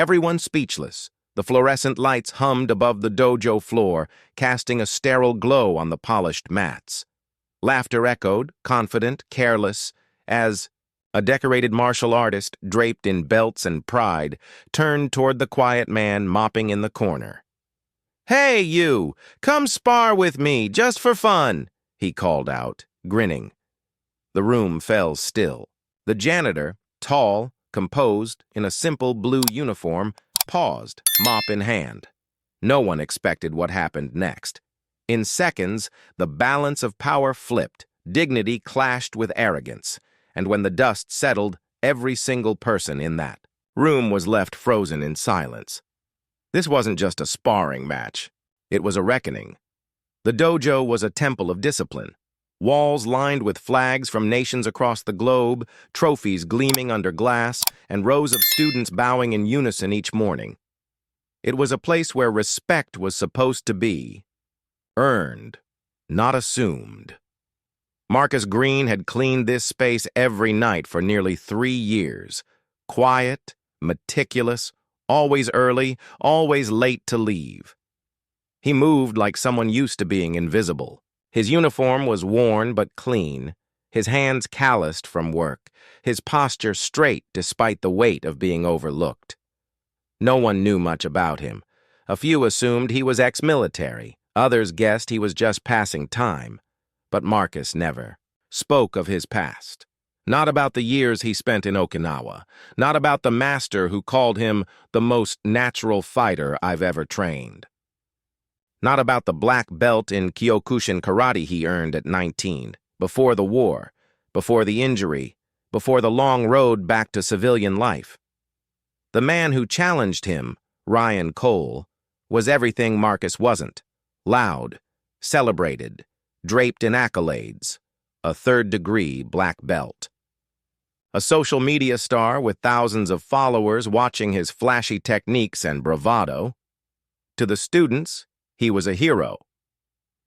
Everyone speechless. The fluorescent lights hummed above the dojo floor, casting a sterile glow on the polished mats. Laughter echoed, confident, careless, as a decorated martial artist, draped in belts and pride, turned toward the quiet man mopping in the corner. "Hey, you! Come spar with me, just for fun!" he called out, grinning. The room fell still. The janitor, tall, composed, in a simple blue uniform, paused, mop in hand. No one expected what happened next. In seconds, the balance of power flipped, dignity clashed with arrogance, and when the dust settled, every single person in that room was left frozen in silence. This wasn't just a sparring match. It was a reckoning. The dojo was a temple of discipline. Walls lined with flags from nations across the globe, trophies gleaming under glass, and rows of students bowing in unison each morning. It was a place where respect was supposed to be earned, not assumed. Marcus Greene had cleaned this space every night for nearly 3 years. Quiet, meticulous, always early, always late to leave. He moved like someone used to being invisible. His uniform was worn but clean, his hands calloused from work, his posture straight despite the weight of being overlooked. No one knew much about him. A few assumed he was ex-military, others guessed he was just passing time. But Marcus never spoke of his past. Not about the years he spent in Okinawa, not about the master who called him the most natural fighter I've ever trained. Not about the black belt in Kyokushin karate he earned at 19, before the war, before the injury, before the long road back to civilian life. The man who challenged him, Ryan Cole, was everything Marcus wasn't: loud, celebrated, draped in accolades, a third-degree black belt. A social media star with thousands of followers watching his flashy techniques and bravado. To the students, he was a hero.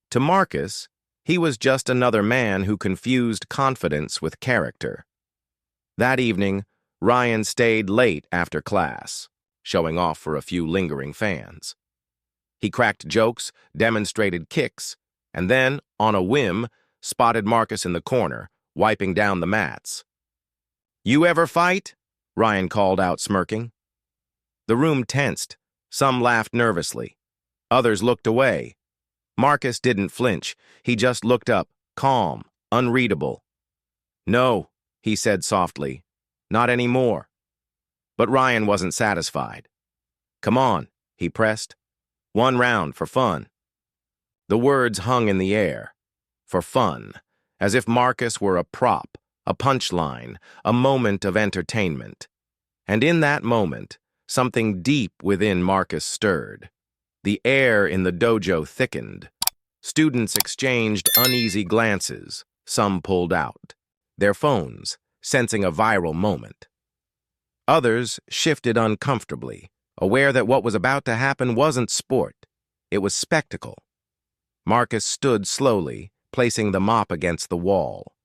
To Marcus, he was just another man who confused confidence with character. That evening, Ryan stayed late after class, showing off for a few lingering fans. He cracked jokes, demonstrated kicks, and then, on a whim, spotted Marcus in the corner, wiping down the mats. "You ever fight?" Ryan called out, smirking. The room tensed. Some laughed nervously. Others looked away. Marcus didn't flinch. He just looked up, calm, unreadable. "No," he said softly. "Not anymore." But Ryan wasn't satisfied. "Come on," he pressed. "One round for fun." The words hung in the air. For fun, as if Marcus were a prop, a punchline, a moment of entertainment. And in that moment, something deep within Marcus stirred. The air in the dojo thickened. Students exchanged uneasy glances. Some pulled out their phones, sensing a viral moment. Others shifted uncomfortably, aware that what was about to happen wasn't sport. It was spectacle. Marcus stood slowly, placing the mop against the wall.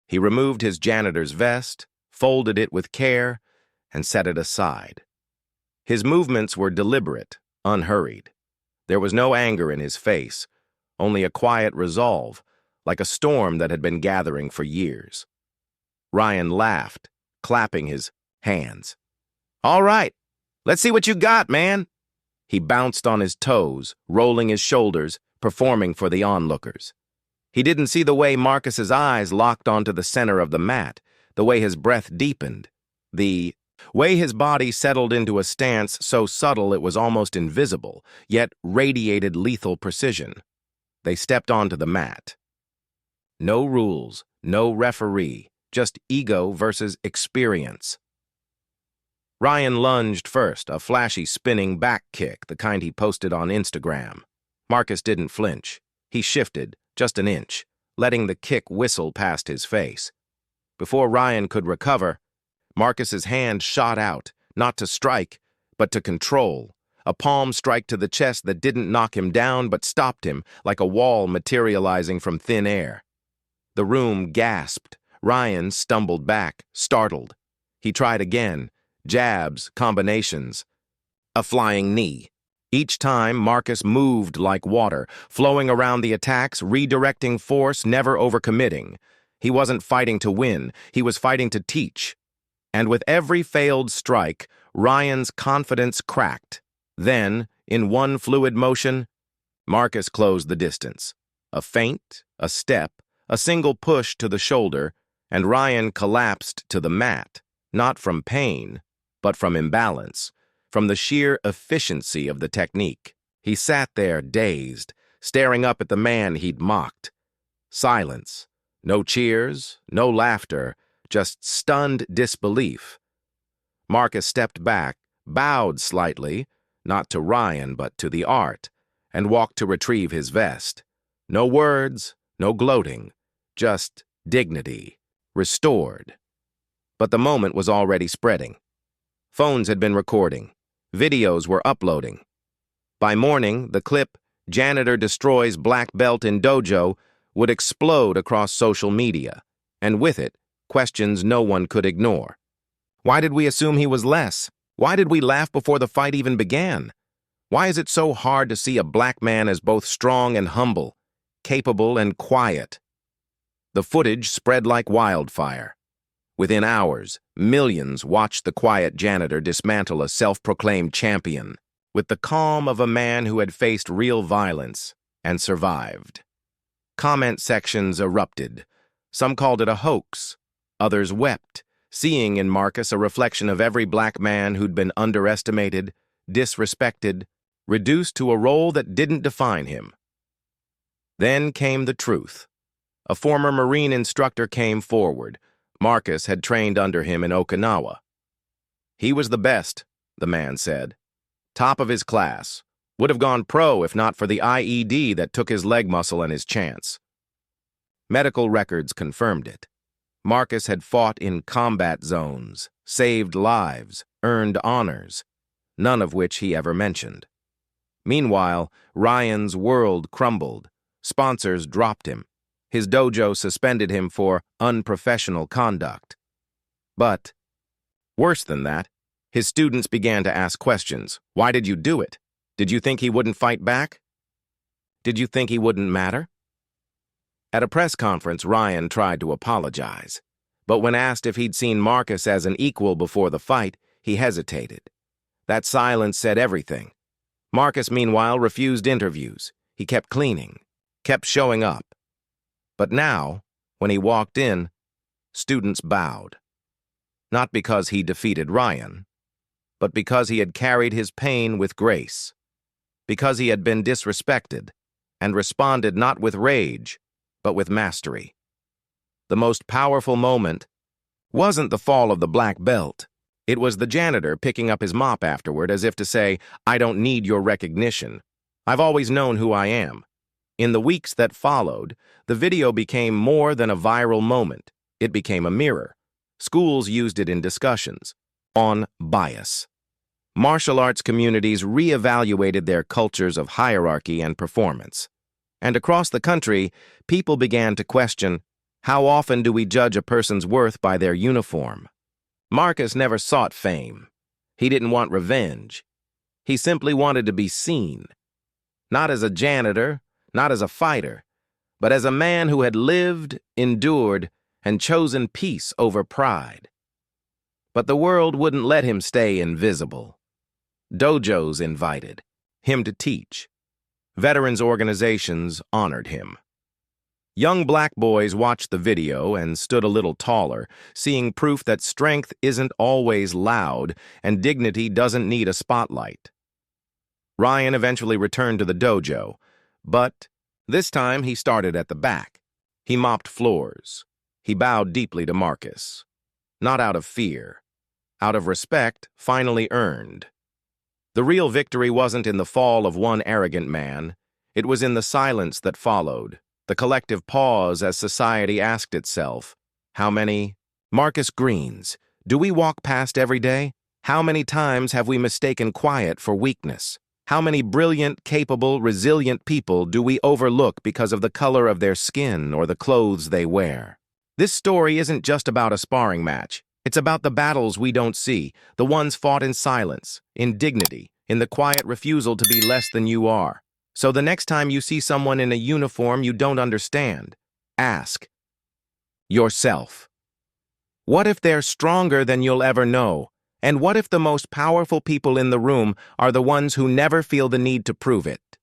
He removed his janitor's vest, folded it with care, and set it aside. His movements were deliberate, unhurried. There was no anger in his face, only a quiet resolve, like a storm that had been gathering for years. Ryan laughed, clapping his hands. "All right, let's see what you got, man." He bounced on his toes, rolling his shoulders, performing for the onlookers. He didn't see the way Marcus's eyes locked onto the center of the mat, the way his breath deepened, the way his body settled into a stance so subtle it was almost invisible, yet radiated lethal precision. They stepped onto the mat. No rules, no referee, just ego versus experience. Ryan lunged first, a flashy spinning back kick, the kind he posted on Instagram. Marcus didn't flinch. He shifted, just an inch, letting the kick whistle past his face. Before Ryan could recover, Marcus's hand shot out, not to strike, but to control. A palm strike to the chest that didn't knock him down but stopped him, like a wall materializing from thin air. The room gasped. Ryan stumbled back, startled. He tried again, jabs, combinations, a flying knee. Each time, Marcus moved like water, flowing around the attacks, redirecting force, never overcommitting. He wasn't fighting to win, he was fighting to teach. And with every failed strike, Ryan's confidence cracked. Then, in one fluid motion, Marcus closed the distance. A feint, a step, a single push to the shoulder, and Ryan collapsed to the mat, not from pain, but from imbalance, from the sheer efficiency of the technique. He sat there, dazed, staring up at the man he'd mocked. Silence. No cheers, no laughter, just stunned disbelief. Marcus stepped back, bowed slightly, not to Ryan but to the art, and walked to retrieve his vest. No words, no gloating, just dignity, restored. But the moment was already spreading. Phones had been recording. Videos were uploading. By morning, the clip, "Janitor destroys black belt in dojo," would explode across social media, and with it, questions no one could ignore. Why did we assume he was less? Why did we laugh before the fight even began? Why is it so hard to see a black man as both strong and humble, capable and quiet? The footage spread like wildfire. Within hours, millions watched the quiet janitor dismantle a self-proclaimed champion, with the calm of a man who had faced real violence and survived. Comment sections erupted. Some called it a hoax. Others wept, seeing in Marcus a reflection of every black man who'd been underestimated, disrespected, reduced to a role that didn't define him. Then came the truth. A former Marine instructor came forward. Marcus had trained under him in Okinawa. He was the best, the man said. Top of his class. Would have gone pro if not for the IED that took his leg muscle and his chance. Medical records confirmed it. Marcus had fought in combat zones, saved lives, earned honors, none of which he ever mentioned. Meanwhile, Ryan's world crumbled. Sponsors dropped him. His dojo suspended him for unprofessional conduct. But, worse than that, his students began to ask questions. Why did you do it? Did you think he wouldn't fight back? Did you think he wouldn't matter? At a press conference, Ryan tried to apologize. But when asked if he'd seen Marcus as an equal before the fight, he hesitated. That silence said everything. Marcus, meanwhile, refused interviews. He kept cleaning, kept showing up. But now, when he walked in, students bowed. Not because he defeated Ryan, but because he had carried his pain with grace. Because he had been disrespected and responded not with rage, but with mastery. The most powerful moment wasn't the fall of the black belt. It was the janitor picking up his mop afterward as if to say, "I don't need your recognition. I've always known who I am." In the weeks that followed, the video became more than a viral moment. It became a mirror. Schools used it in discussions on bias. Martial arts communities reevaluated their cultures of hierarchy and performance. And across the country, people began to question, how often do we judge a person's worth by their uniform? Marcus never sought fame. He didn't want revenge. He simply wanted to be seen. Not as a janitor, not as a fighter, but as a man who had lived, endured, and chosen peace over pride. But the world wouldn't let him stay invisible. Dojos invited him to teach. Veterans organizations honored him. Young black boys watched the video and stood a little taller, seeing proof that strength isn't always loud and dignity doesn't need a spotlight. Ryan eventually returned to the dojo, but this time he started at the back. He mopped floors. He bowed deeply to Marcus. Not out of fear. Out of respect, finally earned. The real victory wasn't in the fall of one arrogant man. It was in the silence that followed, the collective pause as society asked itself, how many Marcus Greenes do we walk past every day? How many times have we mistaken quiet for weakness? How many brilliant, capable, resilient people do we overlook because of the color of their skin or the clothes they wear? This story isn't just about a sparring match. It's about the battles we don't see, the ones fought in silence, in dignity, in the quiet refusal to be less than you are. So the next time you see someone in a uniform you don't understand, ask yourself, what if they're stronger than you'll ever know? And what if the most powerful people in the room are the ones who never feel the need to prove it?